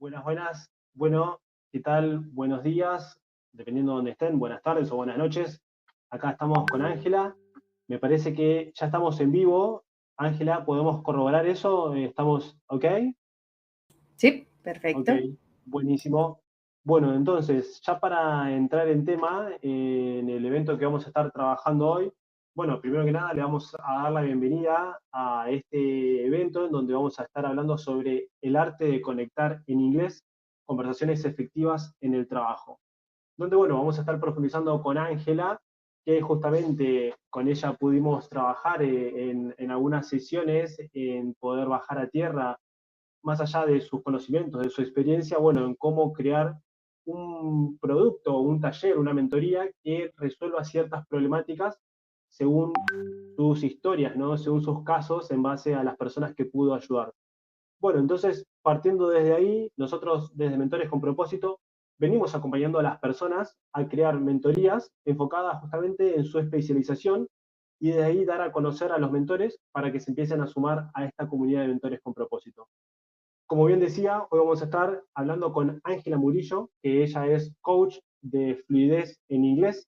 Buenas, buenas. Bueno, ¿qué tal? Buenos días, dependiendo de dónde estén, buenas tardes o buenas noches. Acá estamos con Ángela. Me parece que ya estamos en vivo. Ángela, ¿podemos corroborar eso? ¿Estamos ok? Sí, Ok, perfecto. buenísimo. Bueno, entonces, ya para entrar en tema, en el evento que vamos a estar trabajando hoy, bueno, primero que nada le vamos a dar la bienvenida a este evento en donde vamos a estar hablando sobre el arte de conectar en inglés, conversaciones efectivas en el trabajo. Donde, bueno, vamos a estar profundizando con Ángela, que justamente con ella pudimos trabajar en algunas sesiones, en poder bajar a tierra más allá de sus conocimientos, de su experiencia, bueno, en cómo crear un producto, un taller, una mentoría que resuelva ciertas problemáticas según sus historias, ¿no? Según sus casos, en base a las personas que pudo ayudar. Bueno, entonces, partiendo desde ahí, nosotros desde Mentores con Propósito venimos acompañando a las personas a crear mentorías enfocadas justamente en su especialización y desde ahí dar a conocer a los mentores para que se empiecen a sumar a esta comunidad de mentores con propósito. Como bien decía, hoy vamos a estar hablando con Ángela Murillo, que ella es coach de fluidez en inglés,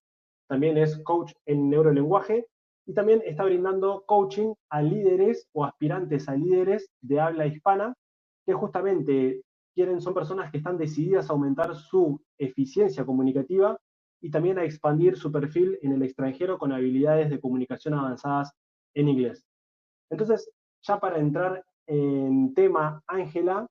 también es coach en neurolenguaje y también está brindando coaching a líderes o aspirantes a líderes de habla hispana, que justamente son personas que están decididas a aumentar su eficiencia comunicativa y también a expandir su perfil en el extranjero con habilidades de comunicación avanzadas en inglés. Entonces, ya para entrar en tema, Ángela,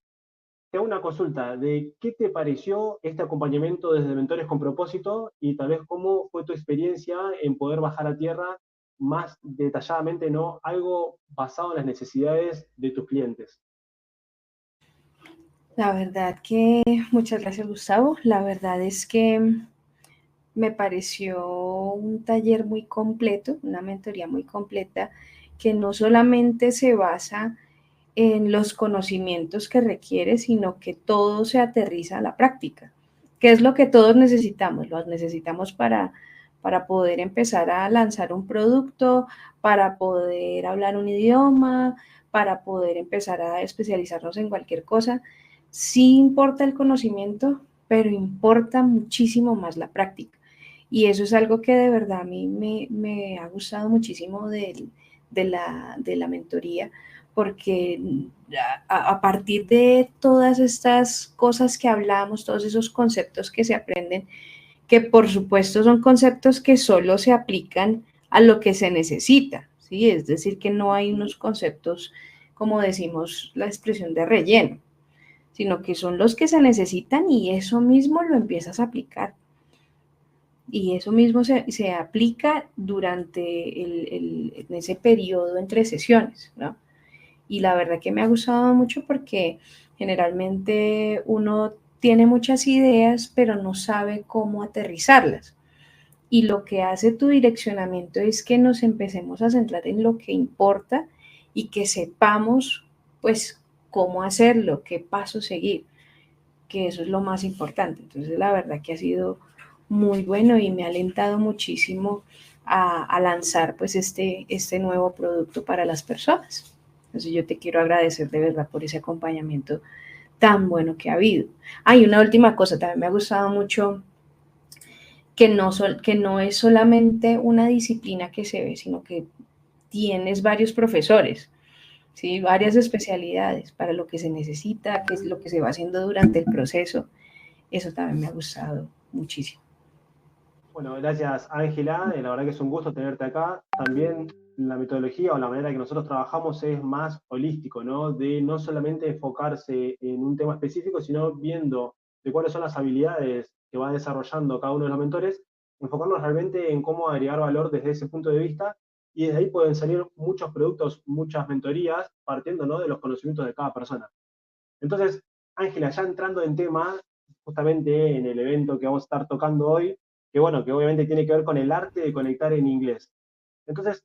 te hago una consulta de qué te pareció este acompañamiento desde Mentores con Propósito y tal vez cómo fue tu experiencia en poder bajar a tierra más detalladamente, ¿no? Algo basado en las necesidades de tus clientes. La verdad que muchas gracias, Gustavo. La verdad es que me pareció un taller muy completo, una mentoría muy completa, que no solamente se basa en los conocimientos que requiere, sino que todo se aterriza a la práctica, que es lo que todos necesitamos. Los necesitamos para poder empezar a lanzar un producto, para poder hablar un idioma, para poder empezar a especializarnos en cualquier cosa. Sí importa el conocimiento, pero importa muchísimo más la práctica. Y eso es algo que de verdad a mí me ha gustado muchísimo de la mentoría, porque a partir de todas estas cosas que hablamos, todos esos conceptos que se aprenden, que por supuesto son conceptos que solo se aplican a lo que se necesita, ¿sí? Es decir, que no hay unos conceptos, como decimos la expresión de relleno, sino que son los que se necesitan y eso mismo lo empiezas a aplicar. Y eso mismo se aplica durante en ese periodo entre sesiones, ¿no? Y la verdad que me ha gustado mucho porque generalmente uno tiene muchas ideas, pero no sabe cómo aterrizarlas. Y lo que hace tu direccionamiento es que nos empecemos a centrar en lo que importa y que sepamos, pues, cómo hacerlo, qué paso seguir, que eso es lo más importante. Entonces, la verdad que ha sido muy bueno y me ha alentado muchísimo a lanzar pues este nuevo producto para las personas. Entonces yo te quiero agradecer de verdad por ese acompañamiento tan bueno que ha habido. Hay una última cosa, también me ha gustado mucho que no es solamente una disciplina que se ve, sino que tienes varios profesores, ¿sí? Varias especialidades para lo que se necesita, que es lo que se va haciendo durante el proceso. Eso también me ha gustado muchísimo. Bueno, gracias Ángela, la verdad que es un gusto tenerte acá. También la metodología o la manera que nosotros trabajamos es más holístico, ¿no? De no solamente enfocarse en un tema específico, sino viendo de cuáles son las habilidades que va desarrollando cada uno de los mentores, enfocarnos realmente en cómo agregar valor desde ese punto de vista y desde ahí pueden salir muchos productos, muchas mentorías, partiendo, ¿no? De los conocimientos de cada persona. Entonces, Ángela, ya entrando en tema, justamente en el evento que vamos a estar tocando hoy, que bueno, que obviamente tiene que ver con el arte de conectar en inglés. Entonces,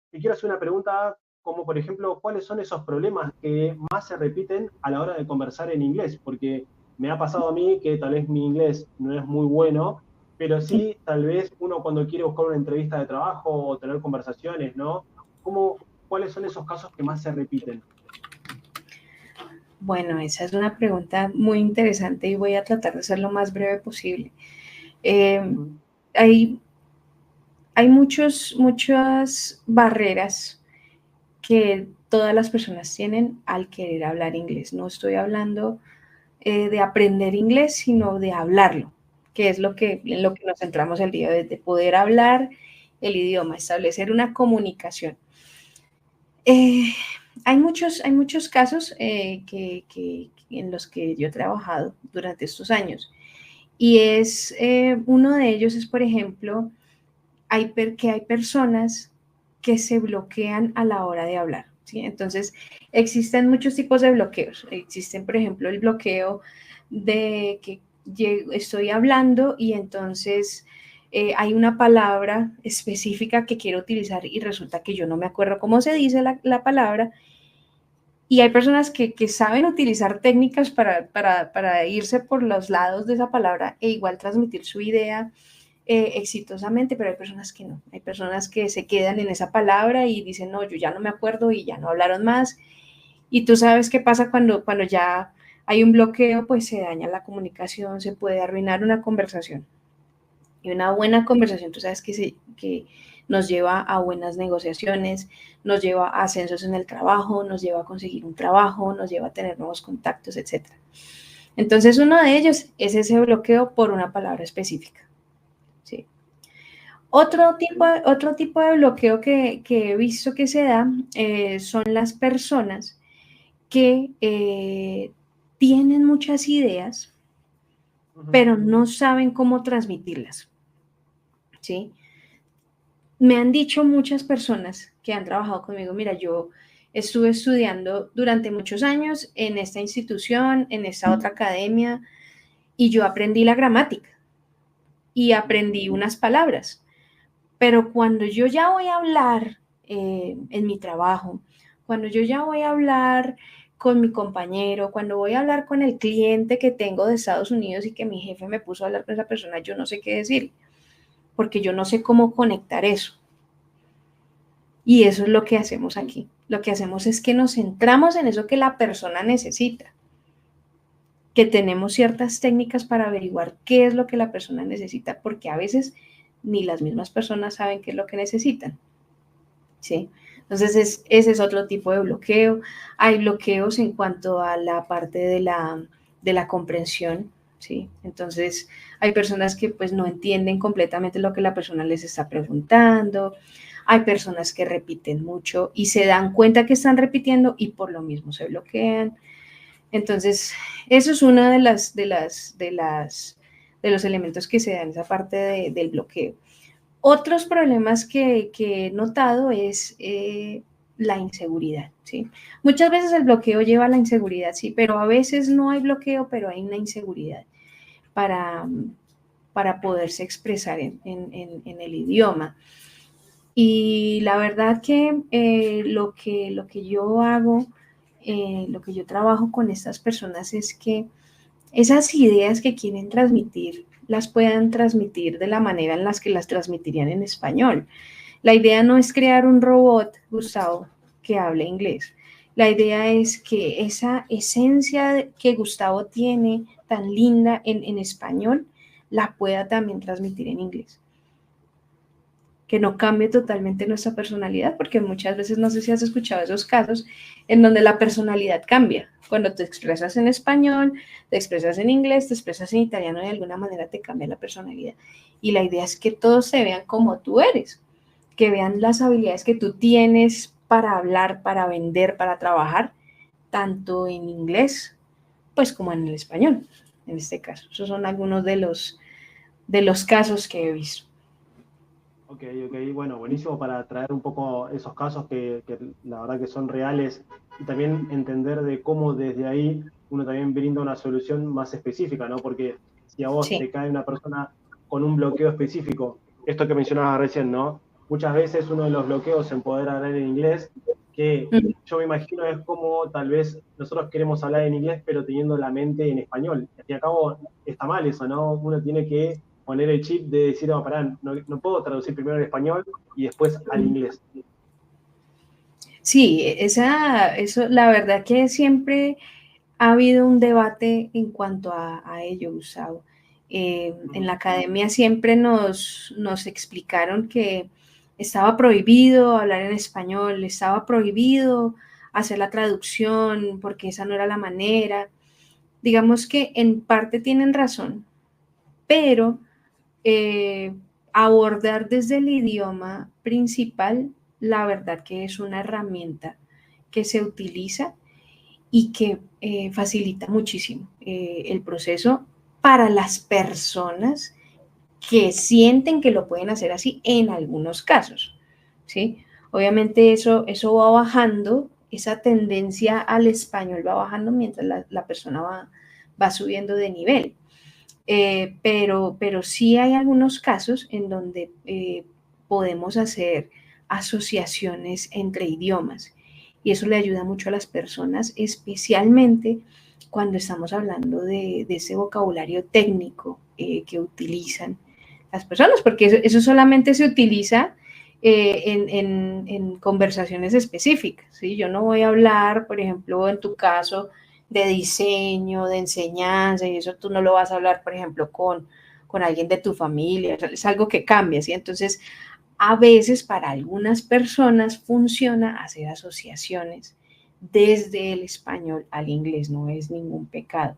te quiero hacer una pregunta como, por ejemplo, ¿cuáles son esos problemas que más se repiten a la hora de conversar en inglés? Porque me ha pasado a mí que tal vez mi inglés no es muy bueno, pero sí, tal vez uno cuando quiere buscar una entrevista de trabajo o tener conversaciones, ¿no? ¿Cuáles son esos casos que más se repiten? Bueno, esa es una pregunta muy interesante y voy a tratar de ser lo más breve posible. Ujú, Hay, hay muchas barreras que todas las personas tienen al querer hablar inglés. No estoy hablando de aprender inglés, sino de hablarlo, que es en lo que nos centramos el día de poder hablar el idioma, establecer una comunicación. Eh, hay muchos casos en los que yo he trabajado durante estos años y uno de ellos es, por ejemplo, que hay personas que se bloquean a la hora de hablar, ¿sí? Entonces, existen muchos tipos de bloqueos. Existen, por ejemplo, el bloqueo de que estoy hablando y entonces hay una palabra específica que quiero utilizar y resulta que yo no me acuerdo cómo se dice la palabra. Y hay personas que saben utilizar técnicas para irse por los lados de esa palabra e igual transmitir su idea exitosamente, pero hay personas que no. Hay personas que se quedan en esa palabra y dicen, no, yo ya no me acuerdo y ya no hablaron más. Y tú sabes qué pasa cuando ya hay un bloqueo, pues se daña la comunicación, se puede arruinar una conversación. Y una buena conversación, tú sabes que nos lleva a buenas negociaciones, nos lleva a ascensos en el trabajo, nos lleva a conseguir un trabajo, nos lleva a tener nuevos contactos, etc. Entonces, uno de ellos es ese bloqueo por una palabra específica. ¿Sí? Otro tipo de bloqueo que he visto que se da son las personas que tienen muchas ideas, ujú. pero no saben cómo transmitirlas. ¿Sí? Me han dicho muchas personas que han trabajado conmigo, mira, yo estuve estudiando durante muchos años en esta institución, en esta otra academia, y yo aprendí la gramática y aprendí unas palabras, pero cuando yo ya voy a hablar en mi trabajo, cuando yo ya voy a hablar con mi compañero, cuando voy a hablar con el cliente que tengo de Estados Unidos y que mi jefe me puso a hablar con esa persona, yo no sé qué decir, porque yo no sé cómo conectar eso. Y eso es lo que hacemos aquí. Lo que hacemos es que nos centramos en eso que la persona necesita, que tenemos ciertas técnicas para averiguar qué es lo que la persona necesita, porque a veces ni las mismas personas saben qué es lo que necesitan. ¿Sí? Entonces, ese es otro tipo de bloqueo. Hay bloqueos en cuanto a la parte de la comprensión, ¿sí? Entonces, hay personas que pues no entienden completamente lo que la persona les está preguntando. Hay personas que repiten mucho y se dan cuenta que están repitiendo y por lo mismo se bloquean. Entonces, eso es uno de los elementos que se dan en esa parte del bloqueo. Otros problemas que he notado es la inseguridad, ¿sí? Muchas veces el bloqueo lleva a la inseguridad, sí, pero a veces no hay bloqueo, pero hay una inseguridad para, para poderse expresar en el idioma. Y la verdad que, lo que yo hago, lo que yo trabajo con estas personas es que esas ideas que quieren transmitir las puedan transmitir de la manera en las que las transmitirían en español. La idea no es crear un robot, Gustavo, que hable inglés. La idea es que esa esencia que Gustavo tiene tan linda en español la pueda también transmitir en inglés. Que no cambie totalmente nuestra personalidad, porque muchas veces no sé si has escuchado esos casos en donde la personalidad cambia. Cuando te expresas en español, te expresas en inglés, te expresas en italiano, de alguna manera te cambia la personalidad. Y la idea es que todos se vean como tú eres, que vean las habilidades que tú tienes para hablar, para vender, para trabajar, tanto en inglés, pues como en el español, en este caso. Esos son algunos de los casos que he visto. Ok, ok, bueno, buenísimo para traer un poco esos casos que la verdad que son reales y también entender de cómo desde ahí uno también brinda una solución más específica, ¿no? Porque si a vos Sí. te cae una persona con un bloqueo específico, esto que mencionabas recién, ¿no? Muchas veces uno de los bloqueos en poder hablar en inglés, que Mm. yo me imagino es como tal vez nosotros queremos hablar en inglés pero teniendo la mente en español. Y al fin y al cabo está mal eso, ¿no? Uno tiene que poner el chip de decir, no, pará, no puedo traducir primero al español y después al inglés. Sí, eso, la verdad que siempre ha habido un debate en cuanto a ello, Gustavo. En la academia siempre nos explicaron que estaba prohibido hablar en español, estaba prohibido hacer la traducción porque esa no era la manera. Digamos que en parte tienen razón, pero abordar desde el idioma principal, la verdad que es una herramienta que se utiliza y que facilita muchísimo el proceso para las personas que sienten que lo pueden hacer así en algunos casos, ¿sí? Obviamente eso va bajando, esa tendencia al español va bajando mientras la persona va subiendo de nivel. Pero sí hay algunos casos en donde podemos hacer asociaciones entre idiomas y eso le ayuda mucho a las personas, especialmente cuando estamos hablando de ese vocabulario técnico que utilizan las personas, porque eso solamente se utiliza en conversaciones específicas, ¿sí? Yo no voy a hablar, por ejemplo, en tu caso, de diseño, de enseñanza, y eso tú no lo vas a hablar, por ejemplo, con alguien de tu familia, es algo que cambia, ¿sí? Entonces, a veces para algunas personas funciona hacer asociaciones desde el español al inglés, no es ningún pecado.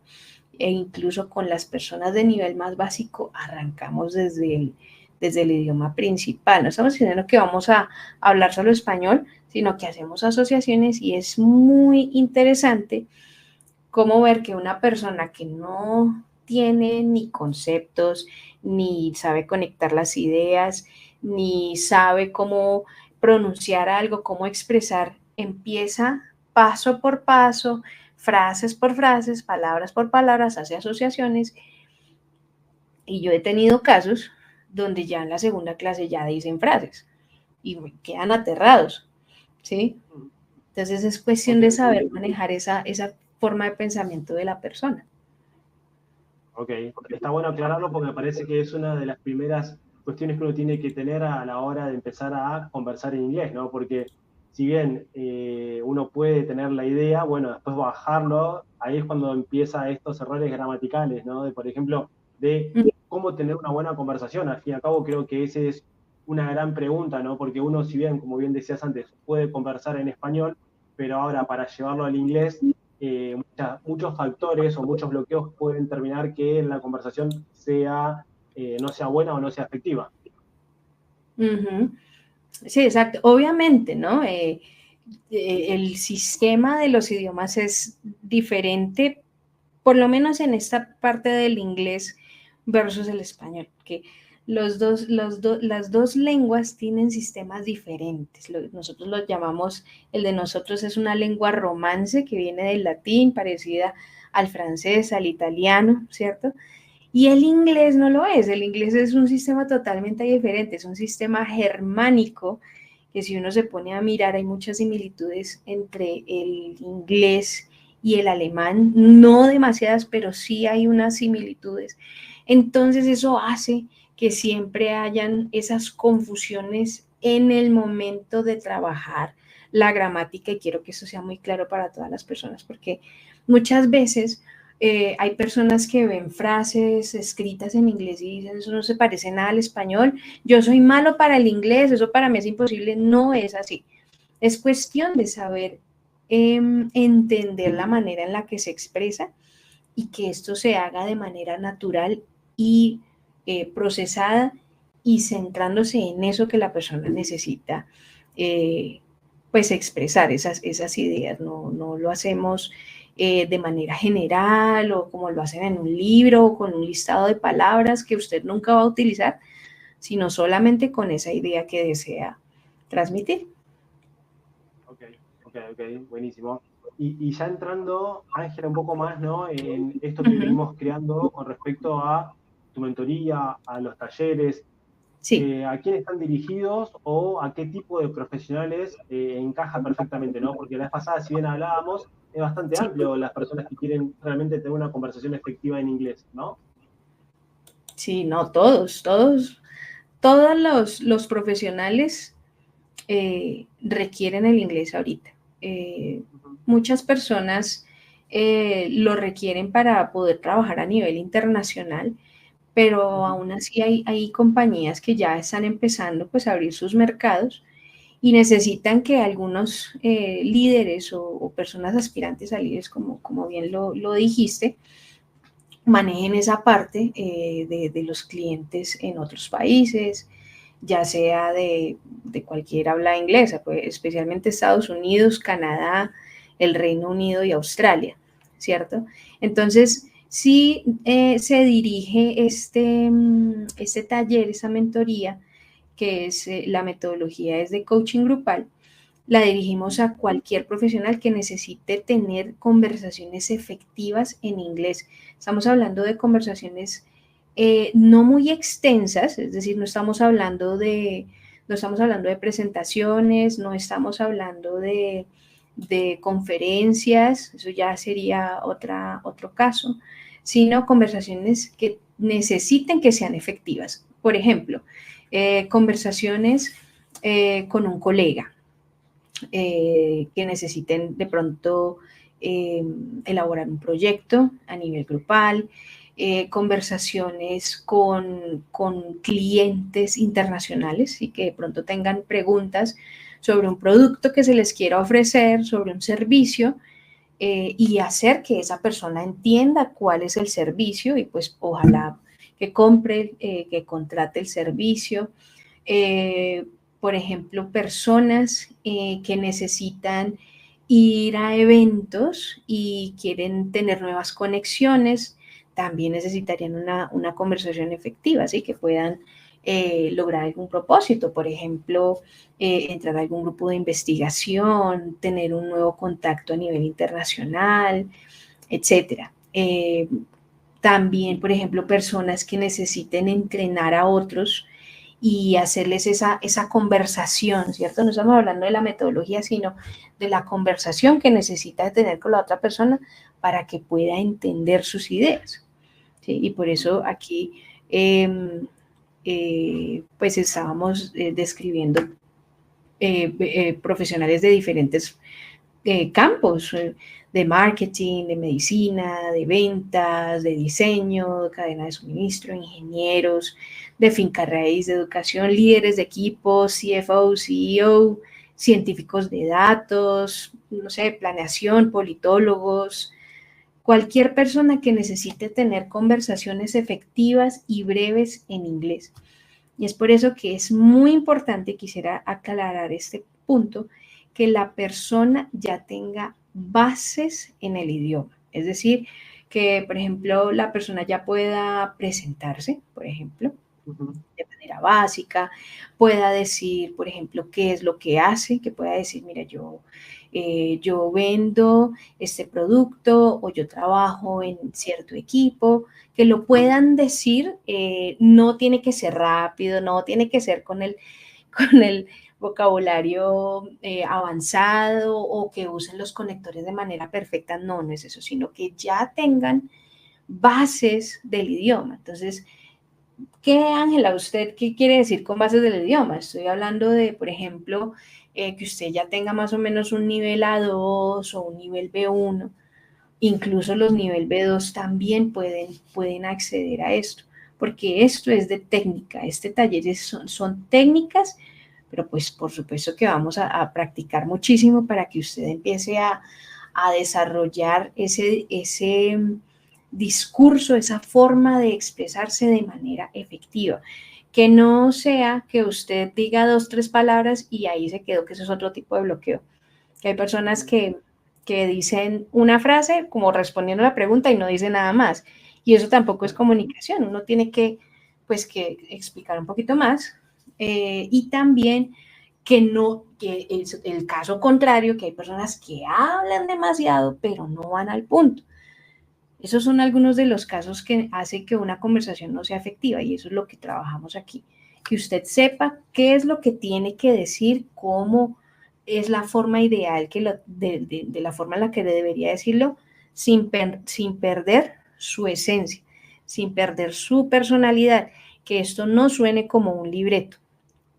E incluso con las personas de nivel más básico arrancamos desde el idioma principal. No estamos diciendo que vamos a hablar solo español, sino que hacemos asociaciones y es muy interesante cómo ver que una persona que no tiene ni conceptos, ni sabe conectar las ideas, ni sabe cómo pronunciar algo, cómo expresar, empieza paso por paso, frases por frases, palabras por palabras, hace asociaciones. Y yo he tenido casos donde ya en la segunda clase ya dicen frases y quedan aterrados, ¿sí? Entonces es cuestión Ok, de saber manejar esa forma de pensamiento de la persona. ok. Está bueno aclararlo porque me parece que es una de las primeras cuestiones que uno tiene que tener a la hora de empezar a conversar en inglés, ¿no? Porque si bien uno puede tener la idea, bueno, después bajarlo, ahí es cuando empieza estos errores gramaticales, ¿no? De, por ejemplo, de cómo tener una buena conversación. Al fin y al cabo, creo que esa es una gran pregunta, ¿no? Porque uno, si bien, como bien decías antes, puede conversar en español, pero ahora para llevarlo al inglés muchos factores o muchos bloqueos pueden terminar que la conversación sea, no sea buena o no sea efectiva. Uh-huh. Sí, exacto. Obviamente, ¿no? El sistema de los idiomas es diferente, por lo menos en esta parte del inglés versus el español, que las dos lenguas tienen sistemas diferentes. Nosotros los llamamos, el de nosotros es una lengua romance que viene del latín, parecida al francés, al italiano, ¿cierto? Y el inglés no lo es, el inglés es un sistema totalmente diferente, es un sistema germánico que si uno se pone a mirar hay muchas similitudes entre el inglés y el alemán, no demasiadas, pero sí hay unas similitudes. Entonces eso hace que siempre hayan esas confusiones en el momento de trabajar la gramática y quiero que eso sea muy claro para todas las personas porque muchas veces hay personas que ven frases escritas en inglés y dicen, eso no se parece nada al español, yo soy malo para el inglés, eso para mí es imposible. No es así. Es cuestión de saber entender la manera en la que se expresa y que esto se haga de manera natural y procesada y centrándose en eso que la persona necesita, pues expresar esas ideas. No lo hacemos de manera general o como lo hacen en un libro o con un listado de palabras que usted nunca va a utilizar, sino solamente con esa idea que desea transmitir. Ok, ok, buenísimo. Y ya entrando, Ángela, un poco más, ¿no? En esto que Ujú. venimos creando con respecto a tu mentoría, a los talleres, Sí, ¿a quién están dirigidos o a qué tipo de profesionales encaja perfectamente, ¿no? Porque la vez pasada, si bien hablábamos, es bastante sí, amplio las personas que quieren realmente tener una conversación efectiva en inglés, ¿no? sí, no, todos los profesionales requieren el inglés ahorita. Ujú. Muchas personas lo requieren para poder trabajar a nivel internacional, pero aún así hay compañías que ya están empezando pues a abrir sus mercados y necesitan que algunos líderes o personas aspirantes a líderes, como bien lo dijiste, manejen esa parte de los clientes en otros países, ya sea de cualquier habla inglesa, pues, especialmente Estados Unidos, Canadá, el Reino Unido y Australia, ¿cierto? Entonces, sí se dirige este taller, esa mentoría, que es la metodología es de coaching grupal, la dirigimos a cualquier profesional que necesite tener conversaciones efectivas en inglés. Estamos hablando de conversaciones no muy extensas, es decir, no estamos hablando de presentaciones, no estamos hablando de conferencias, eso ya sería otro caso, sino conversaciones que necesiten que sean efectivas. Por ejemplo, conversaciones con un colega, que necesiten de pronto elaborar un proyecto a nivel grupal, conversaciones con clientes internacionales y que de pronto tengan preguntas sobre un producto que se les quiera ofrecer, sobre un servicio, y hacer que esa persona entienda cuál es el servicio y pues ojalá que compre, que contrate el servicio. Eh, por ejemplo, personas que necesitan ir a eventos y quieren tener nuevas conexiones, también necesitarían una conversación efectiva, así que puedan lograr algún propósito, por ejemplo, entrar a algún grupo de investigación, tener un nuevo contacto a nivel internacional, etcétera. También, por ejemplo, personas que necesiten entrenar a otros y hacerles esa conversación, ¿cierto? No estamos hablando de la metodología, sino de la conversación que necesita tener con la otra persona para que pueda entender sus ideas, ¿sí? Y por eso aquí, pues estábamos describiendo profesionales de diferentes campos, de marketing, de medicina, de ventas, de diseño, de cadena de suministro, ingenieros, de finca raíz, de educación, líderes de equipos, CFO, CEO, científicos de datos, no sé, planeación, politólogos, cualquier persona que necesite tener conversaciones efectivas y breves en inglés. Y es por eso que es muy importante, quisiera aclarar este punto, que la persona ya tenga bases en el idioma. Es decir, que, por ejemplo, la persona ya pueda presentarse, por ejemplo, de manera básica, pueda decir, por ejemplo, qué es lo que hace, que pueda decir, mira, yo vendo este producto o yo trabajo en cierto equipo, que lo puedan decir, no tiene que ser rápido, no tiene que ser con el vocabulario avanzado o que usen los conectores de manera perfecta, no, no es eso, sino que ya tengan bases del idioma. Entonces, ¿qué, Ángela, usted qué quiere decir con bases del idioma? Estoy hablando de, por ejemplo, que usted ya tenga más o menos un nivel A2 o un nivel B1. Incluso los nivel B2 también pueden acceder a esto, porque esto es de técnica. Este taller son técnicas, pero pues por supuesto que vamos a practicar muchísimo para que usted empiece a desarrollar ese discurso, esa forma de expresarse de manera efectiva. Que no sea que usted diga dos, tres palabras y ahí se quedó, que eso es otro tipo de bloqueo. Que hay personas que dicen una frase como respondiendo a la pregunta y no dicen nada más. Y eso tampoco es comunicación. Uno tiene pues, que explicar un poquito más. Y también que es el caso contrario, que hay personas que hablan demasiado, pero no van al punto. Esos son algunos de los casos que hacen que una conversación no sea efectiva y eso es lo que trabajamos aquí. Que usted sepa qué es lo que tiene que decir, cómo es la forma ideal de la forma en la que debería decirlo sin perder su esencia, sin perder su personalidad, que esto no suene como un libreto.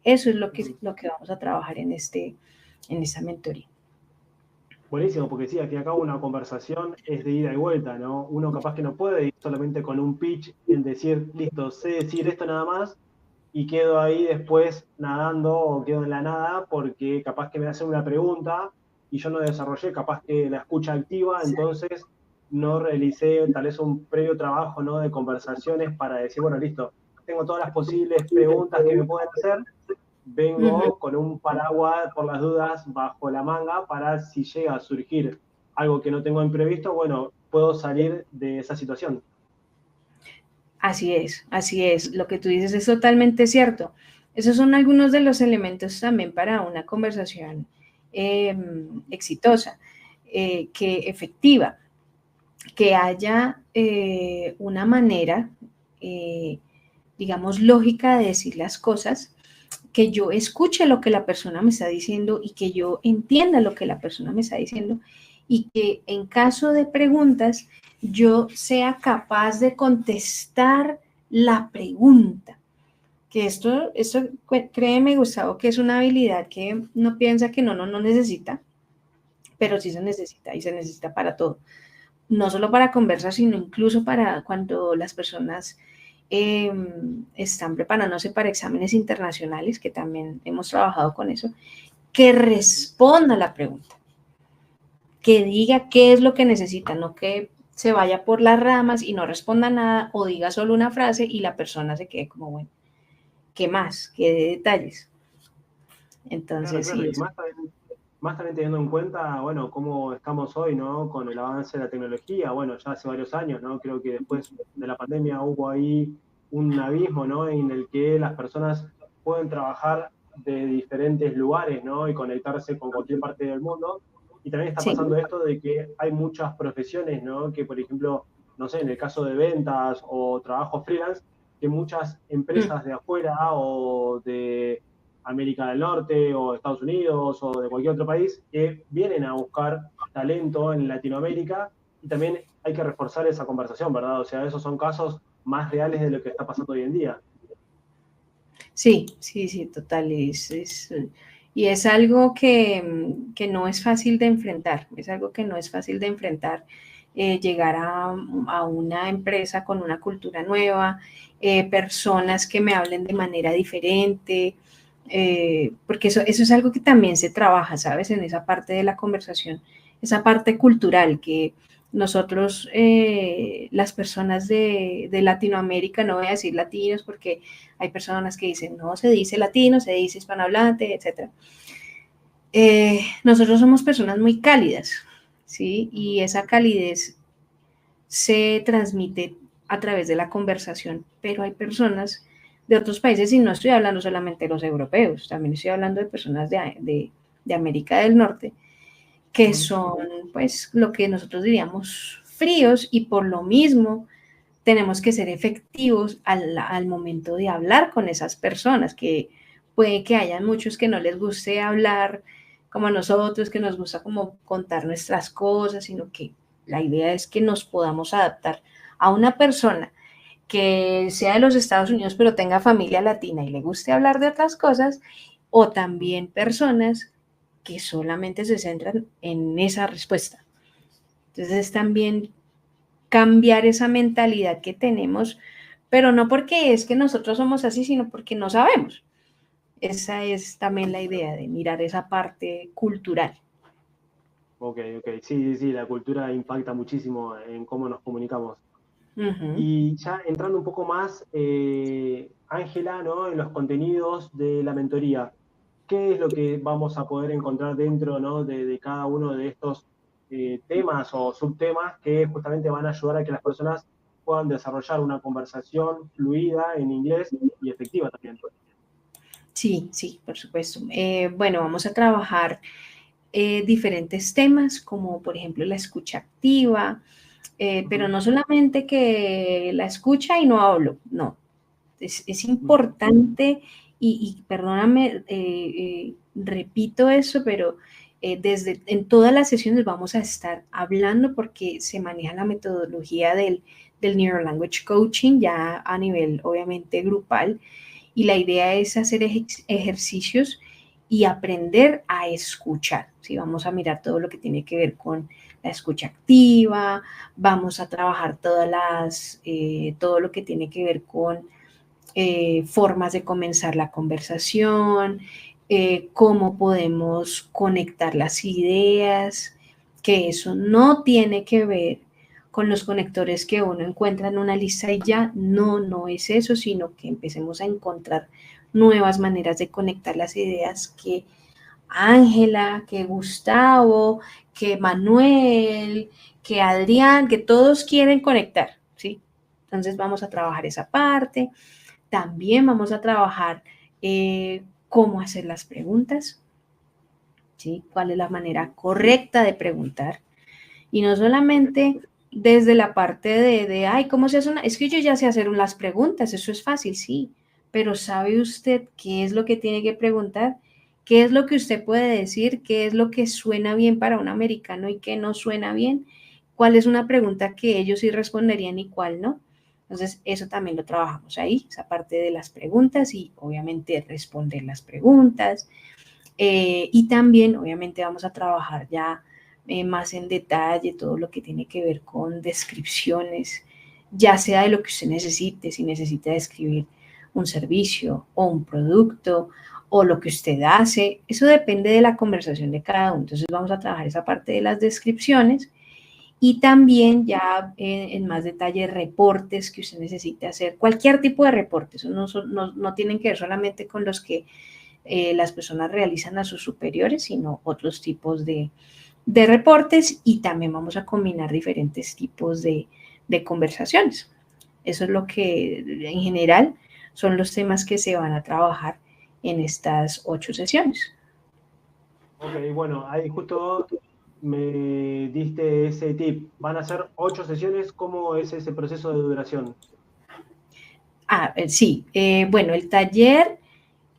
Eso es lo que vamos a trabajar en esta mentoría. Buenísimo, porque sí, al fin y al cabo una conversación es de ida y vuelta, ¿no? Uno capaz que no puede ir solamente con un pitch en decir, listo, sé decir esto nada más y quedo ahí después nadando o quedo en la nada porque capaz que me hacen una pregunta y yo no desarrollé capaz que la escucha activa, entonces no realicé tal vez un previo trabajo, ¿no? De conversaciones para decir, bueno, listo, tengo todas las posibles preguntas que me pueden hacer, Ujú. vengo con un paraguas por las dudas bajo la manga para si llega a surgir algo que no tengo imprevisto, bueno, puedo salir de esa situación. Así es. Lo que tú dices es totalmente cierto. Esos son algunos de los elementos también para una conversación exitosa, que efectiva, que haya una manera, eh, digamos, lógica de decir las cosas, que yo escuche lo que la persona me está diciendo y que yo entienda lo que la persona me está diciendo y que en caso de preguntas yo sea capaz de contestar la pregunta. Que esto créeme, Gustavo, que es una habilidad que uno piensa que no necesita, pero sí se necesita y se necesita para todo. No solo para conversar, sino incluso para cuando las personas eh, están preparándose para exámenes internacionales, que también hemos trabajado con eso, que responda la pregunta, que diga qué es lo que necesita, no que se vaya por las ramas y no responda nada o diga solo una frase y la persona se quede como, bueno, ¿qué más? ¿Qué detalles? Claro, Entonces, claro, sí, y más también teniendo en cuenta, bueno, cómo estamos hoy, ¿no? Con el avance de la tecnología, bueno, ya hace varios años, ¿no? Creo que después de la pandemia hubo ahí un abismo, ¿no? En el que las personas pueden trabajar de diferentes lugares, ¿no? Y conectarse con cualquier parte del mundo. Y también está sí, pasando esto de que hay muchas profesiones, ¿no? Que, por ejemplo, no sé, en el caso de ventas o trabajo freelance, que muchas mm, empresas de afuera o de América del Norte o Estados Unidos o de cualquier otro país que vienen a buscar talento en Latinoamérica y también hay que reforzar esa conversación, ¿verdad? O sea, esos son casos más reales de lo que está pasando hoy en día. sí, total. Y es algo que no es fácil de enfrentar, es algo que no es fácil de enfrentar, llegar a una empresa con una cultura nueva, personas que me hablen de manera diferente, porque eso es algo que también se trabaja, ¿sabes? En esa parte de la conversación, esa parte cultural que nosotros, las personas de Latinoamérica, no voy a decir latinos porque hay personas que dicen, no se dice latino, se dice hispanohablante, etc. Nosotros somos personas muy cálidas, ¿sí? Y esa calidez se transmite a través de la conversación, pero hay personas de otros países, y no estoy hablando solamente de los europeos, también estoy hablando de personas de América del Norte, que son, pues, lo que nosotros diríamos fríos y por lo mismo tenemos que ser efectivos al momento de hablar con esas personas, que puede que hayan muchos que no les guste hablar como a nosotros, que nos gusta como contar nuestras cosas, sino que la idea es que nos podamos adaptar a una persona que sea de los Estados Unidos pero tenga familia latina y le guste hablar de otras cosas, o también personas que solamente se centran en esa respuesta. Entonces también cambiar esa mentalidad que tenemos, pero no porque es que nosotros somos así, sino porque no sabemos. Esa es también la idea de mirar esa parte cultural. Ok, ok, sí, sí, sí, la cultura impacta muchísimo en cómo nos comunicamos. Uh -huh. Y ya entrando un poco más, Ángela, ¿no? En los contenidos de la mentoría, ¿qué es lo que vamos a poder encontrar dentro, ¿no? de cada uno de estos temas o subtemas que justamente van a ayudar a que las personas puedan desarrollar una conversación fluida en inglés y efectiva también? Sí, por supuesto. Bueno, vamos a trabajar diferentes temas, como por ejemplo la escucha activa, pero Ujú, no solamente que la escucha y no hablo, no. Es ujú, importante y perdóname, repito eso, pero desde en todas las sesiones vamos a estar hablando porque se maneja la metodología del Neuro Language Coaching ya a nivel obviamente grupal y la idea es hacer ejercicios y aprender a escuchar. ¿Sí? Vamos a mirar todo lo que tiene que ver con la escucha activa, vamos a trabajar todo lo que tiene que ver con formas de comenzar la conversación, cómo podemos conectar las ideas, que eso no tiene que ver con los conectores que uno encuentra en una lista y ya, no es eso, sino que empecemos a encontrar nuevas maneras de conectar las ideas que Ángela, que Gustavo, que Manuel, que Adrián, que todos quieren conectar, ¿sí? Entonces vamos a trabajar esa parte. También vamos a trabajar cómo hacer las preguntas, ¿sí? Cuál es la manera correcta de preguntar. Y no solamente desde la parte ay, ¿cómo se hace una? Es que yo ya sé hacer las preguntas, eso es fácil, sí, pero ¿sabe usted qué es lo que tiene que preguntar? ¿Qué es lo que usted puede decir? ¿Qué es lo que suena bien para un americano y qué no suena bien? ¿Cuál es una pregunta que ellos sí responderían y cuál no? Entonces, eso también lo trabajamos ahí, esa parte de las preguntas y obviamente responder las preguntas. Y también, obviamente, vamos a trabajar ya más en detalle todo lo que tiene que ver con descripciones, ya sea de lo que usted necesite, si necesita describir un servicio o un producto o lo que usted hace, eso depende de la conversación de cada uno. Entonces vamos a trabajar esa parte de las descripciones y también ya en más detalle reportes que usted necesite hacer, cualquier tipo de reportes, no tienen que ver solamente con los que las personas realizan a sus superiores, sino otros tipos de reportes y también vamos a combinar diferentes tipos de conversaciones. Eso es lo que en general son los temas que se van a trabajar en estas 8 sesiones. Ok, bueno, ahí justo me diste ese tip. Van a ser 8 sesiones. ¿Cómo es ese proceso de duración? Sí, bueno, el taller,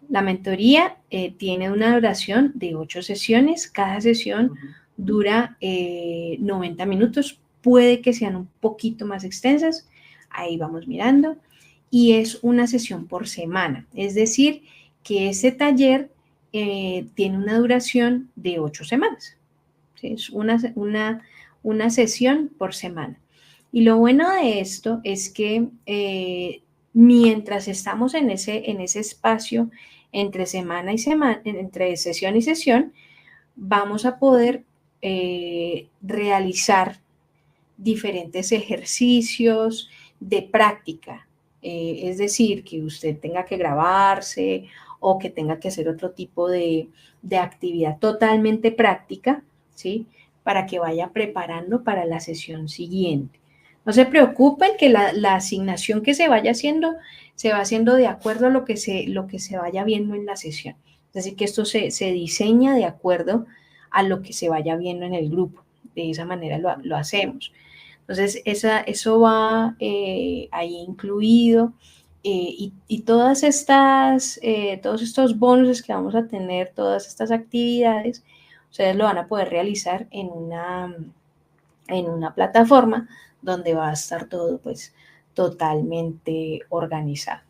la mentoría tiene una duración de 8 sesiones. Cada sesión Ujú. dura 90 minutos. Puede que sean un poquito más extensas. Ahí vamos mirando. Y es una sesión por semana. Es decir, que ese taller tiene una duración de 8 semanas. ¿Sí? Es una sesión por semana. Y lo bueno de esto es que mientras estamos en ese espacio entre semana y semana, entre sesión y sesión, vamos a poder realizar diferentes ejercicios de práctica. Es decir, que usted tenga que grabarse o que tenga que hacer otro tipo de actividad totalmente práctica, ¿sí? Para que vaya preparando para la sesión siguiente. No se preocupen que la asignación que se va haciendo de acuerdo a lo que se vaya viendo en la sesión. Es decir, que esto se diseña de acuerdo a lo que se vaya viendo en el grupo. De esa manera lo hacemos. Entonces, eso va ahí incluido y todos estos bonos que vamos a tener, todas estas actividades, ustedes lo van a poder realizar en una plataforma donde va a estar todo pues totalmente organizado.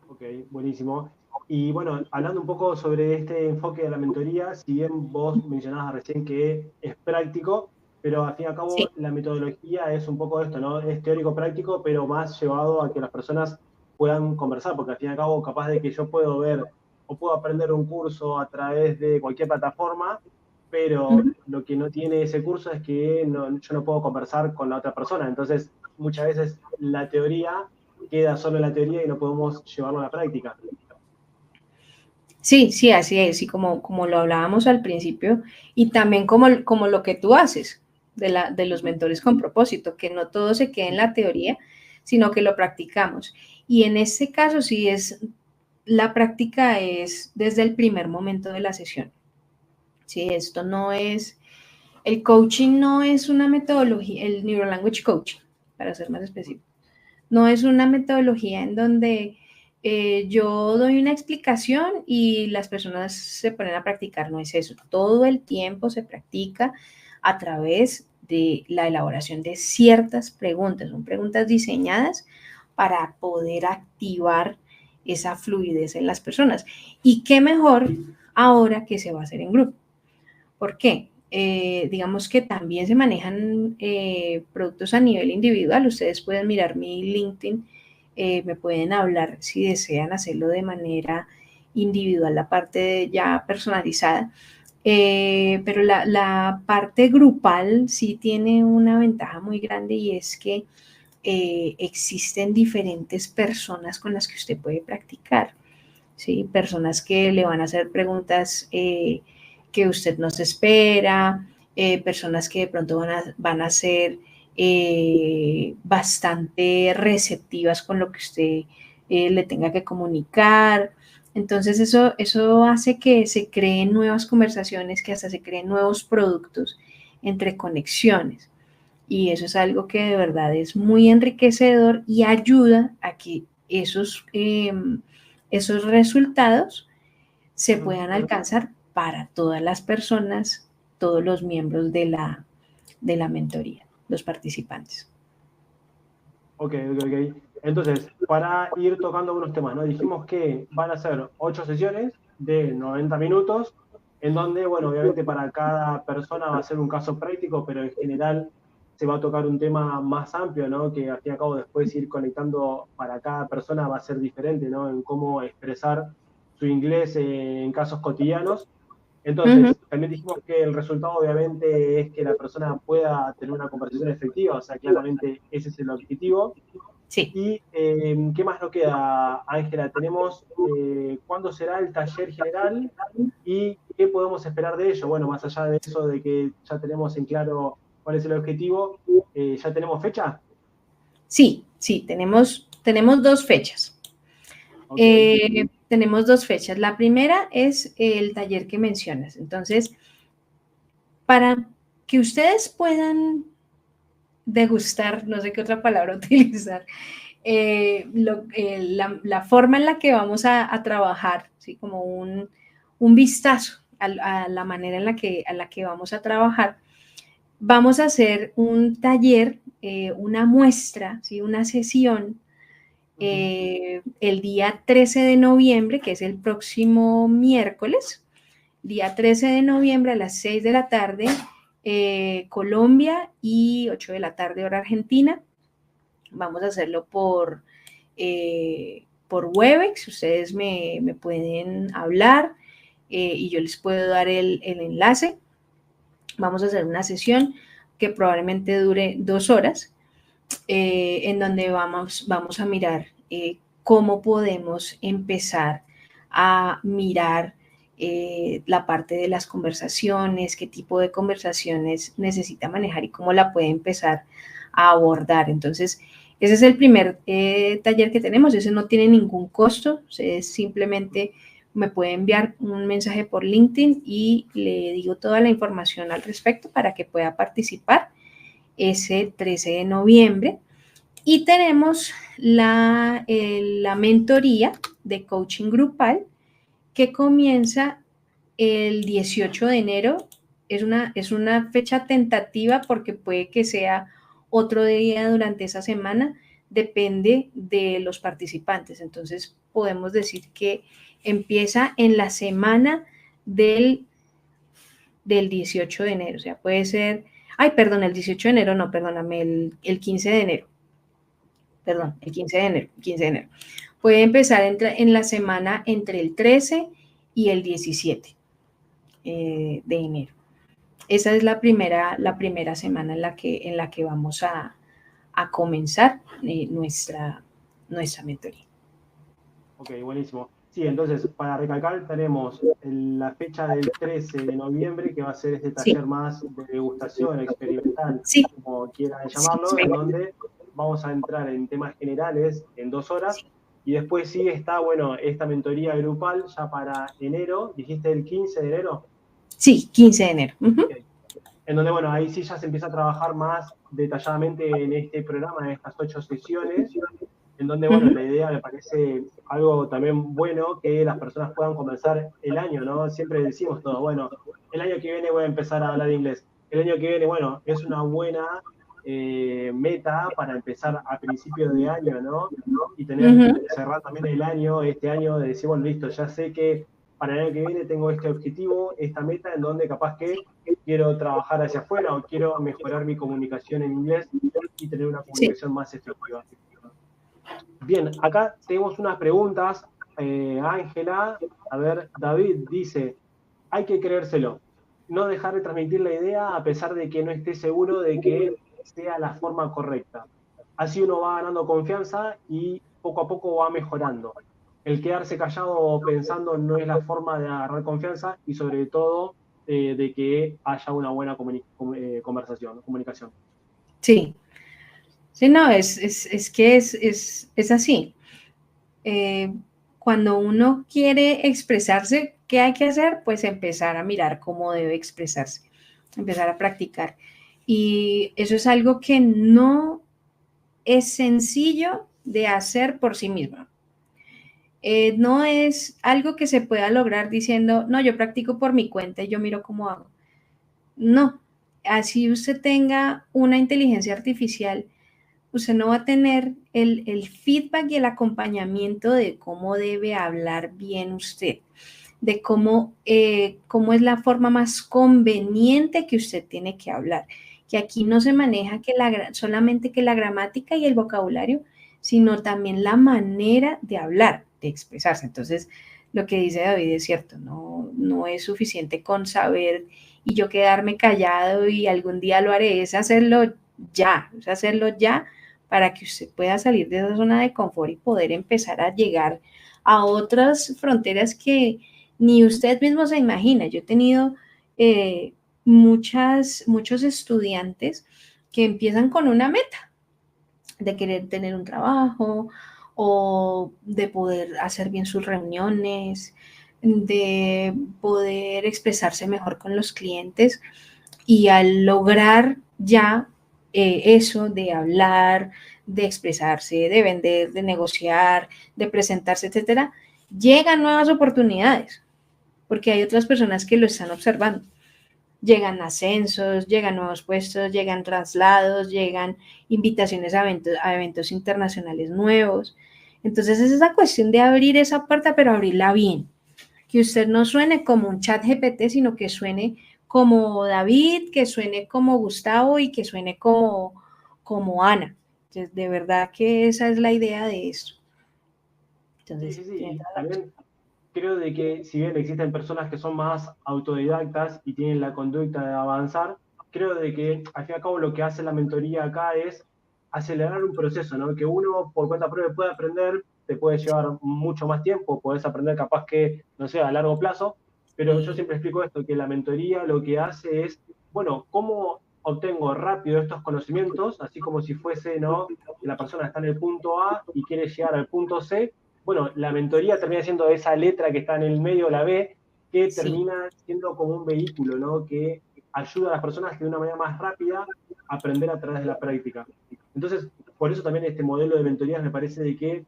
Ok, buenísimo. Y bueno, hablando un poco sobre este enfoque de la mentoría, si bien vos mencionabas recién que es práctico, pero al fin y al cabo Sí. la metodología es un poco esto, ¿no? Es teórico-práctico, pero más llevado a que las personas puedan conversar, porque al fin y al cabo capaz de que yo puedo ver o puedo aprender un curso a través de cualquier plataforma, pero Uh-huh. lo que no tiene ese curso es que yo no puedo conversar con la otra persona. Entonces, muchas veces la teoría queda solo en la teoría y no podemos llevarlo a la práctica. Sí, sí, así es, y como lo hablábamos al principio, y también como lo que tú haces de los Ujú. mentores con propósito, que no todo se quede en la teoría, sino que lo practicamos. Y en este caso, sí es, la práctica es desde el primer momento de la sesión. Sí, esto no es, el coaching no es una metodología, el Neurolanguage Coaching, para ser más específico. No es una metodología en donde yo doy una explicación y las personas se ponen a practicar, no es eso. Todo el tiempo se practica a través de la elaboración de ciertas preguntas. Son preguntas diseñadas para poder activar esa fluidez en las personas. Y qué mejor ahora que se va a hacer en grupo. ¿Por qué? Digamos que también se manejan productos a nivel individual. Ustedes pueden mirar mi LinkedIn, me pueden hablar si desean hacerlo de manera individual, la parte ya personalizada. Pero la parte grupal sí tiene una ventaja muy grande y es que existen diferentes personas con las que usted puede practicar, ¿sí? Personas que le van a hacer preguntas que usted no se espera, personas que de pronto van a ser bastante receptivas con lo que usted le tenga que comunicar. Entonces eso hace que se creen nuevas conversaciones, que hasta se creen nuevos productos entre conexiones. Y eso es algo que de verdad es muy enriquecedor y ayuda a que esos resultados se puedan alcanzar para todas las personas, todos los miembros de la mentoría, los participantes. Ok. Entonces, para ir tocando algunos temas, ¿no? Dijimos que van a ser 8 sesiones de 90 minutos, en donde, bueno, obviamente para cada persona va a ser un caso práctico, pero en general se va a tocar un tema más amplio, ¿no? Que al fin y al cabo después ir conectando para cada persona va a ser diferente, ¿no? En cómo expresar su inglés en casos cotidianos. Entonces, también dijimos que el resultado obviamente es que la persona pueda tener una conversación efectiva, o sea, claramente ese es el objetivo. Sí. ¿Y qué más nos queda, Ángela? Tenemos cuándo será el taller general y qué podemos esperar de ello. Bueno, más allá de eso, de que ya tenemos en claro cuál es el objetivo, ¿ya tenemos fecha? Sí, tenemos dos fechas. Ok. Tenemos dos fechas. La primera es el taller que mencionas. Entonces, para que ustedes puedan degustar, no sé qué otra palabra utilizar, la forma en la que vamos a trabajar, ¿sí? Como un vistazo a la manera a la que vamos a trabajar. Vamos a hacer un taller, una muestra, ¿sí? Una sesión el día 13 de noviembre, que es el próximo miércoles, día 13 de noviembre a las 6 de la tarde, Colombia, y 8 de la tarde hora Argentina. Vamos a hacerlo por Webex, ustedes me pueden hablar y yo les puedo dar el enlace. Vamos a hacer una sesión que probablemente dure 2 horas, en donde vamos a mirar cómo podemos empezar a mirar la parte de las conversaciones, qué tipo de conversaciones necesita manejar y cómo la puede empezar a abordar. Entonces, ese es el primer taller que tenemos, ese no tiene ningún costo, ustedes simplemente me puede enviar un mensaje por LinkedIn y le digo toda la información al respecto para que pueda participar ese 13 de noviembre. Y tenemos la mentoría de coaching grupal que comienza el 18 de enero. Es una fecha tentativa porque puede que sea otro día durante esa semana, depende de los participantes. Entonces, podemos decir que empieza en la semana del 18 de enero, o sea, puede ser, ay, perdón, el 18 de enero, no, perdóname, el 15 de enero, perdón, el 15 de enero, 15 de enero. Puede empezar en la semana entre el 13 y el 17 de enero. Esa es la primera semana en la que vamos a comenzar nuestra mentoría. Ok, buenísimo. Sí, entonces, para recalcar, tenemos la fecha del 13 de noviembre, que va a ser este Sí, taller más de degustación experimental, sí, como quieran sí, llamarlo, en donde vamos a entrar en temas generales en 2 horas. Y después sí está, bueno, esta mentoría grupal ya para enero, dijiste el 15 de enero. sí, 15 de enero. Ok. En donde, bueno, ahí sí ya se empieza a trabajar más detalladamente en este programa, en estas 8 sesiones, en donde, bueno, la idea me parece algo también bueno que las personas puedan comenzar el año, ¿no? Siempre decimos todo, bueno, el año que viene voy a empezar a hablar inglés. El año que viene, bueno, es una buena meta para empezar a principios de año, ¿no? Y cerrar también el año, este año, de decir, bueno, listo, ya sé que para el año que viene tengo este objetivo, esta meta, en donde capaz que quiero trabajar hacia afuera o quiero mejorar mi comunicación en inglés y tener una Sí. comunicación más efectiva. Bien, acá tenemos unas preguntas. Ángela, a ver, David dice, hay que creérselo, no dejar de transmitir la idea a pesar de que no esté seguro de que sea la forma correcta. Así uno va ganando confianza y poco a poco va mejorando. El quedarse callado o pensando no es la forma de agarrar confianza y sobre todo de que haya una buena conversación, comunicación. Sí, sí, no, es que es así. Cuando uno quiere expresarse, ¿qué hay que hacer? Pues empezar a mirar cómo debe expresarse, empezar a practicar. Y eso es algo que no es sencillo de hacer por sí mismo. No es algo que se pueda lograr diciendo, no, yo practico por mi cuenta y yo miro cómo hago. No, así usted tenga una inteligencia artificial, usted no va a tener el feedback y el acompañamiento de cómo debe hablar bien usted, de cómo es la forma más conveniente que usted tiene que hablar. Que aquí no se maneja solamente que la gramática y el vocabulario, sino también la manera de hablar, de expresarse. Entonces, lo que dice David es cierto, no es suficiente con saber y yo quedarme callado y algún día lo haré, es hacerlo ya para que usted pueda salir de esa zona de confort y poder empezar a llegar a otras fronteras que ni usted mismo se imagina. Yo he tenido muchos estudiantes que empiezan con una meta de querer tener un trabajo o de poder hacer bien sus reuniones, de poder expresarse mejor con los clientes y al lograr ya eso de hablar, de expresarse, de vender, de negociar, de presentarse, etcétera, llegan nuevas oportunidades porque hay otras personas que lo están observando. Llegan ascensos, llegan nuevos puestos, llegan traslados, llegan invitaciones a eventos internacionales nuevos. Entonces es esa cuestión de abrir esa puerta, pero abrirla bien. Que usted no suene como un chat GPT, sino que suene como David, que suene como Gustavo y que suene como Ana. Entonces, de verdad que esa es la idea de esto. Sí, Entonces, sí, sí. tiene Y toda la razón. también creo de que si bien existen personas que son más autodidactas y tienen la conducta de avanzar, creo de que al fin y al cabo lo que hace la mentoría acá es acelerar un proceso, ¿no? Que uno por cuenta propia puede aprender, te puede llevar mucho más tiempo, podés aprender capaz que, no sé, a largo plazo, pero yo siempre explico esto, que la mentoría lo que hace es, bueno, ¿cómo obtengo rápido estos conocimientos, así como si fuese, ¿no? Que la persona está en el punto A y quiere llegar al punto C, bueno, la mentoría termina siendo esa letra que está en el medio, la B, que Sí, termina siendo como un vehículo, ¿no? Que ayuda a las personas que de una manera más rápida a aprender a través de la práctica. Entonces, por eso también este modelo de mentorías me parece de que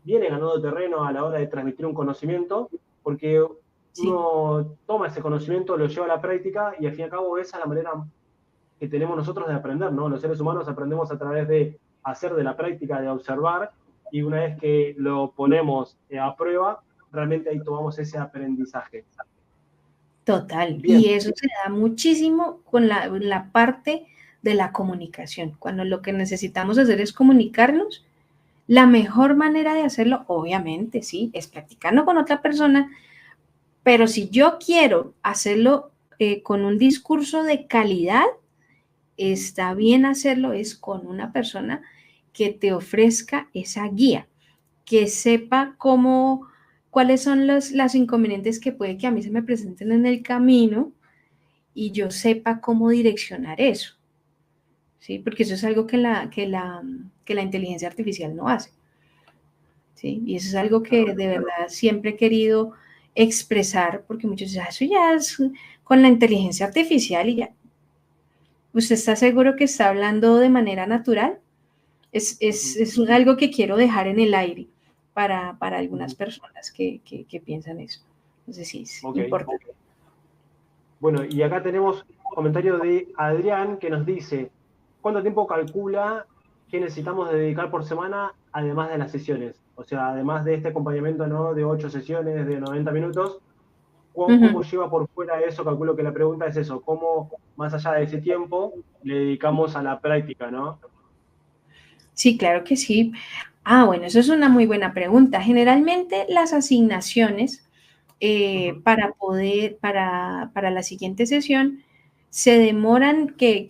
viene ganando terreno a la hora de transmitir un conocimiento, porque sí. uno toma ese conocimiento, lo lleva a la práctica y al fin y al cabo esa es la manera que tenemos nosotros de aprender, ¿no? Los seres humanos aprendemos a través de hacer de la práctica, de observar, y una vez que lo ponemos a prueba, realmente ahí tomamos ese aprendizaje. Total, Bien, y eso se da muchísimo con la parte de la comunicación. Cuando lo que necesitamos hacer es comunicarnos, la mejor manera de hacerlo, obviamente, sí, es practicando con otra persona, pero si yo quiero hacerlo con un discurso de calidad, está bien hacerlo es con una persona que te ofrezca esa guía, que sepa cuáles son las inconvenientes que puede que a mí se me presenten en el camino y yo sepa cómo direccionar eso, ¿sí? Porque eso es algo que la inteligencia artificial no hace, ¿sí? Y eso es algo que claro. de verdad siempre he querido expresar, porque muchos dicen, eso ya es con la inteligencia artificial y ya. ¿Usted está seguro que está hablando de manera natural? Uh-huh, Es algo que quiero dejar en el aire para algunas uh-huh. personas que piensan eso. Entonces sí, es Ok. importante. Bueno, y acá tenemos comentario de Adrián que nos dice, ¿cuánto tiempo calcula que necesitamos dedicar por semana, además de las sesiones? O sea, además de este acompañamiento, ¿no? De 8 sesiones de 90 minutos, ¿cómo Ujú. lleva por fuera eso? Calculo que la pregunta es eso, ¿cómo más allá de ese tiempo le dedicamos a la práctica, ¿no? Sí, claro que sí. Ah, bueno, eso es una muy buena pregunta. Generalmente las asignaciones Ujú. para la siguiente sesión se demoran que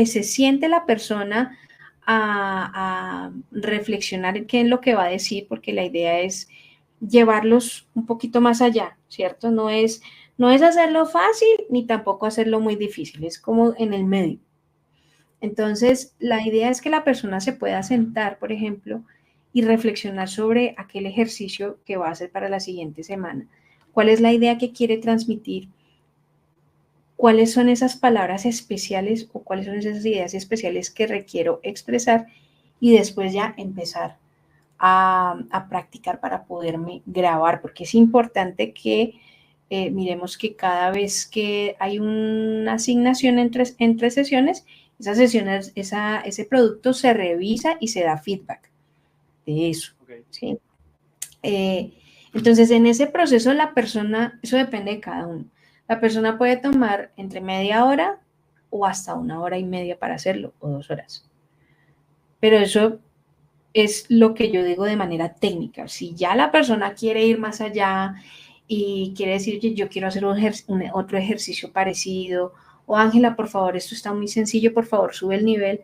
se siente la persona a reflexionar qué es lo que va a decir, porque la idea es llevarlos un poquito más allá, ¿cierto? No es hacerlo fácil ni tampoco hacerlo muy difícil, es como en el medio. Entonces, la idea es que la persona se pueda sentar, por ejemplo, y reflexionar sobre aquel ejercicio que va a hacer para la siguiente semana. ¿Cuál es la idea que quiere transmitir? ¿Cuáles son esas palabras especiales o cuáles son esas ideas especiales que requiero expresar? Y después ya empezar a practicar para poderme grabar, porque es importante que miremos que cada vez que hay una asignación entre sesiones, esas sesiones, ese producto se revisa y se da feedback de eso. Ok. ¿Sí? Eh, entonces, en ese proceso, la persona, eso depende de cada uno. La persona puede tomar entre media hora o hasta una hora y media para hacerlo, o 2 horas. Pero eso es lo que yo digo de manera técnica. Si ya la persona quiere ir más allá y quiere decir que yo quiero hacer otro ejercicio parecido, o Ángela, por favor, esto está muy sencillo, por favor, sube el nivel.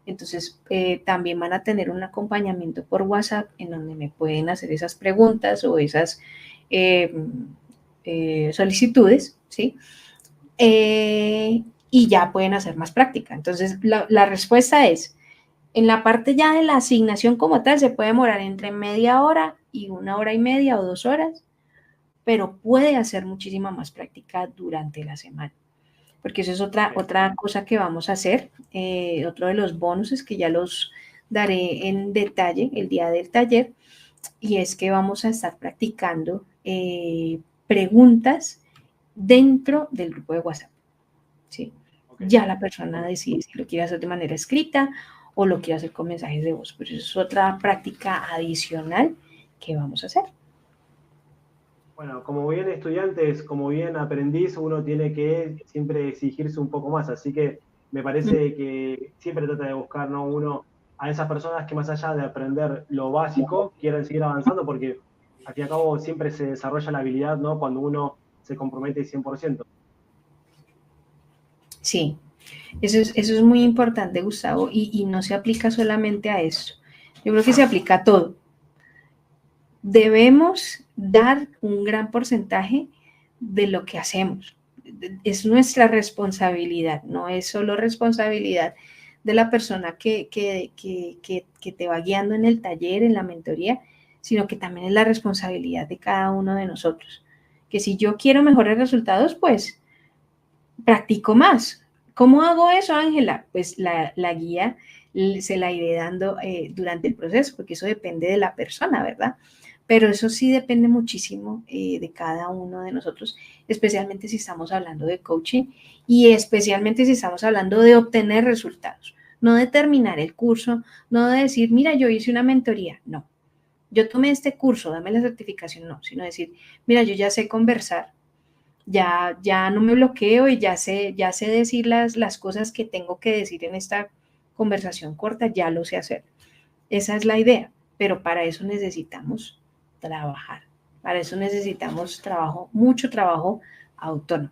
Entonces, también van a tener un acompañamiento por WhatsApp en donde me pueden hacer esas preguntas o esas eh, solicitudes, ¿sí? Y ya pueden hacer más práctica. Entonces, la respuesta es, en la parte ya de la asignación como tal se puede demorar entre media hora y una hora y media o 2 horas, pero puede hacer muchísima más práctica durante la semana, porque eso es Ok. otra cosa que vamos a hacer. Otro de los bonuses que ya los daré en detalle el día del taller, y es que vamos a estar practicando preguntas dentro del grupo de WhatsApp. ¿Sí? Ok. Ya la persona Ok. decide si lo quiere hacer de manera escrita o lo quiere hacer con mensajes de voz. Pero eso es otra práctica adicional que vamos a hacer. Bueno, como bien estudiantes, como bien aprendiz, uno tiene que siempre exigirse un poco más, así que me parece que siempre trata de buscar, ¿no? Uno a esas personas que más allá de aprender lo básico, quieran seguir avanzando, porque al fin y al cabo siempre se desarrolla la habilidad, ¿no? Cuando uno se compromete 100%. Sí, eso es muy importante, Gustavo, y no se aplica solamente a eso. Yo creo que se aplica a todo. Debemos dar un gran porcentaje de lo que hacemos. Es nuestra responsabilidad, no es solo responsabilidad de la persona que te va guiando en el taller, en la mentoría, sino que también es la responsabilidad de cada uno de nosotros. Que si yo quiero mejores resultados, pues practico más. ¿Cómo hago eso, Ángela? Pues la guía se la iré dando durante el proceso, porque eso depende de la persona, ¿verdad? Pero eso sí depende muchísimo de cada uno de nosotros, especialmente si estamos hablando de coaching y especialmente si estamos hablando de obtener resultados, no de terminar el curso, no de decir, mira, yo hice una mentoría, no, yo tomé este curso, dame la certificación, no, sino decir, mira, yo ya sé conversar, ya no me bloqueo y ya sé decir las cosas que tengo que decir en esta conversación corta, ya lo sé hacer. Esa es la idea, pero para eso necesitamos trabajar. Para eso necesitamos trabajo, mucho trabajo autónomo.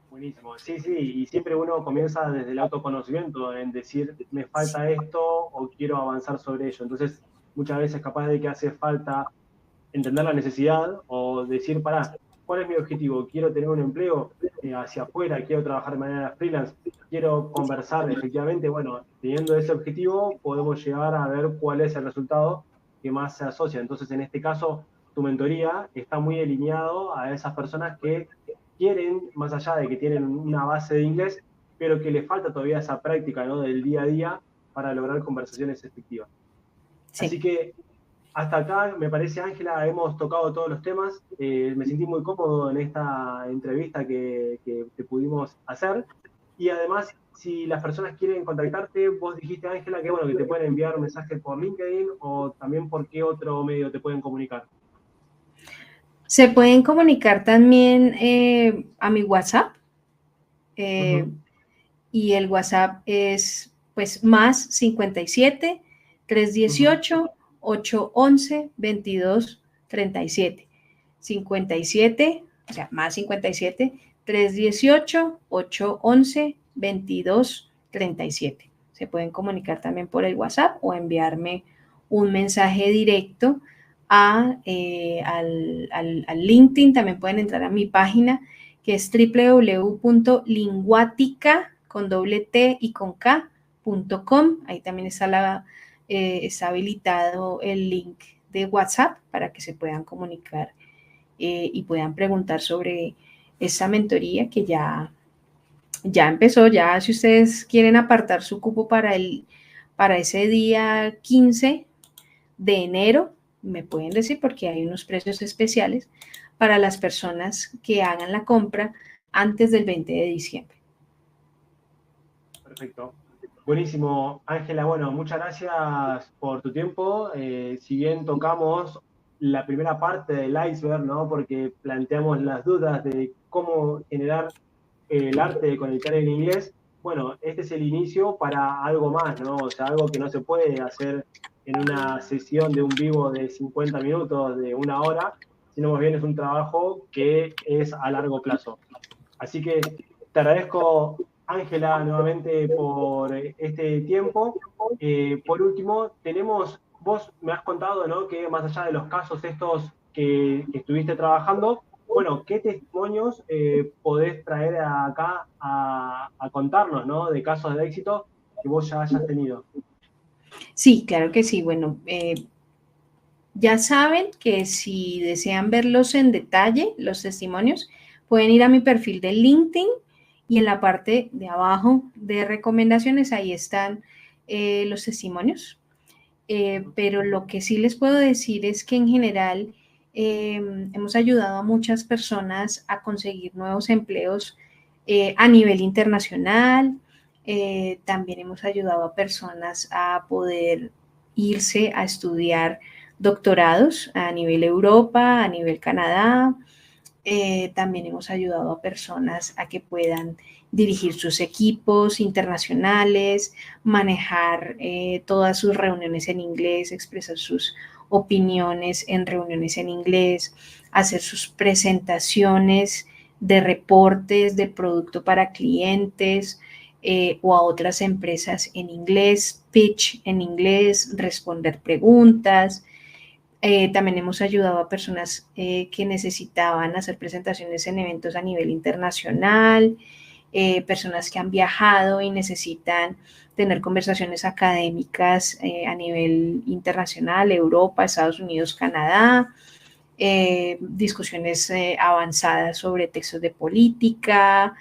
Buenísimo. Sí, sí, y siempre uno comienza desde el autoconocimiento, en decir, me falta esto o quiero avanzar sobre ello. Entonces, muchas veces capaz de que hace falta entender la necesidad o decir, pará, ¿cuál es mi objetivo? ¿Quiero tener un empleo hacia afuera? ¿Quiero trabajar de manera freelance? ¿Quiero conversar? Efectivamente, bueno, teniendo ese objetivo podemos llegar a ver cuál es el resultado que más se asocia. Entonces, en este caso, tu mentoría está muy alineado a esas personas que quieren, más allá de que tienen una base de inglés, pero que les falta todavía esa práctica, ¿no? Del día a día para lograr conversaciones efectivas. Así Sí. que hasta acá, me parece, Ángela, hemos tocado todos los temas. Me sentí muy cómodo en esta entrevista que pudimos hacer. Y además, si las personas quieren contactarte, vos dijiste, Ángela, que bueno, que te pueden enviar un mensaje por LinkedIn o también por qué otro medio te pueden comunicar. Se pueden comunicar también a mi WhatsApp. Ujú. Y el WhatsApp es pues más 57 Ujú. 318 811 22 37. 57, o sea, más 57 318 811 22 37. Se pueden comunicar también por el WhatsApp o enviarme un mensaje directo al LinkedIn. También pueden entrar a mi página, que es www.linguatica con doble T y con K.com. Ahí también está habilitado el link de WhatsApp para que se puedan comunicar y puedan preguntar sobre esta mentoría que ya empezó. Ya, si ustedes quieren apartar su cupo para ese día 15 de enero, me pueden decir, porque hay unos precios especiales para las personas que hagan la compra antes del 20 de diciembre. Perfecto. Buenísimo, Ángela. Bueno, muchas gracias por tu tiempo. Si bien tocamos la primera parte del iceberg, ¿no? Porque planteamos las dudas de cómo generar el arte de conectar en inglés, bueno, este es el inicio para algo más, ¿no? O sea, algo que no se puede hacer en una sesión de un vivo de 50 minutos, de una hora, sino más bien es un trabajo que es a largo plazo. Así que te agradezco, Ángela, nuevamente por este tiempo. Por último, vos me has contado, ¿no? Que más allá de los casos estos que estuviste trabajando, bueno, ¿qué testimonios podés traer acá a contarnos, ¿no? De casos de éxito que vos ya hayas tenido. Sí, claro que sí. Bueno, ya saben que si desean verlos en detalle, los testimonios, pueden ir a mi perfil de LinkedIn y en la parte de abajo de recomendaciones, ahí están los testimonios. Pero lo que sí les puedo decir es que en general hemos ayudado a muchas personas a conseguir nuevos empleos a nivel internacional. También hemos ayudado a personas a poder irse a estudiar doctorados a nivel Europa, a nivel Canadá. También hemos ayudado a personas a que puedan dirigir sus equipos internacionales, manejar todas sus reuniones en inglés, expresar sus opiniones en reuniones en inglés, hacer sus presentaciones de reportes de producto para clientes o a otras empresas en inglés, pitch en inglés, responder preguntas. También hemos ayudado a personas que necesitaban hacer presentaciones en eventos a nivel internacional, personas que han viajado y necesitan tener conversaciones académicas a nivel internacional, Europa, Estados Unidos, Canadá, discusiones avanzadas sobre textos de política,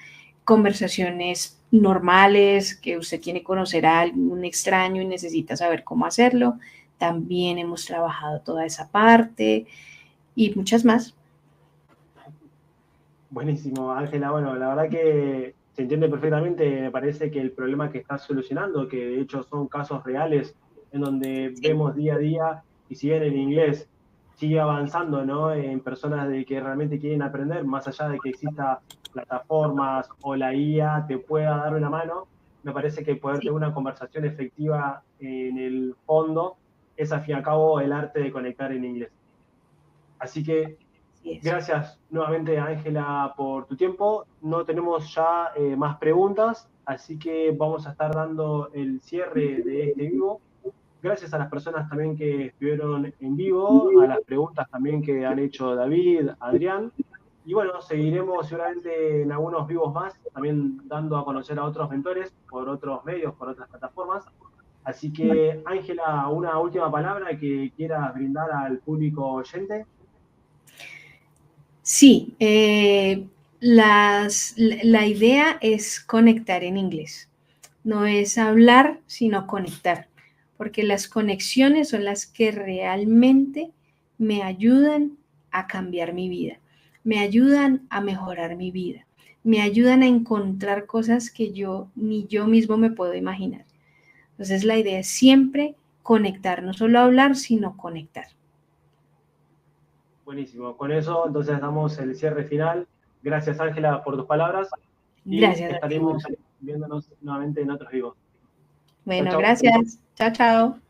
conversaciones normales, que usted quiere conocer a algún extraño y necesita saber cómo hacerlo. También hemos trabajado toda esa parte y muchas más. Buenísimo, Ángela. Bueno, la verdad que se entiende perfectamente. Me parece que el problema que estás solucionando, que de hecho son casos reales en donde Sí, vemos día a día, y si bien el inglés sigue avanzando, ¿no? En personas de que realmente quieren aprender, más allá de que exista plataformas o la IA te pueda dar una mano, me parece que poder sí, tener una conversación efectiva en el fondo es al fin y al cabo el arte de conectar en inglés. Así que sí es. gracias nuevamente, Ángela, por tu tiempo. No tenemos ya más preguntas, así que vamos a estar dando el cierre de este vivo. Gracias a las personas también que estuvieron en vivo, a las preguntas también que han hecho David, Adrián. Y bueno, seguiremos seguramente en algunos vivos más, también dando a conocer a otros mentores por otros medios, por otras plataformas. Así que, Ángela, una última palabra que quieras brindar al público oyente. Sí, la idea es conectar en inglés. No es hablar, sino conectar, porque las conexiones son las que realmente me ayudan a cambiar mi vida, me ayudan a mejorar mi vida, me ayudan a encontrar cosas que ni yo mismo me puedo imaginar. Entonces la idea es siempre conectar, no solo hablar, sino conectar. Buenísimo. Con eso, entonces damos el cierre final. Gracias, Ángela, por tus palabras y Gracias a ti, estaremos Gus. viéndonos nuevamente en otros vivos. Chao, Bueno, chao. gracias. Chao, chao.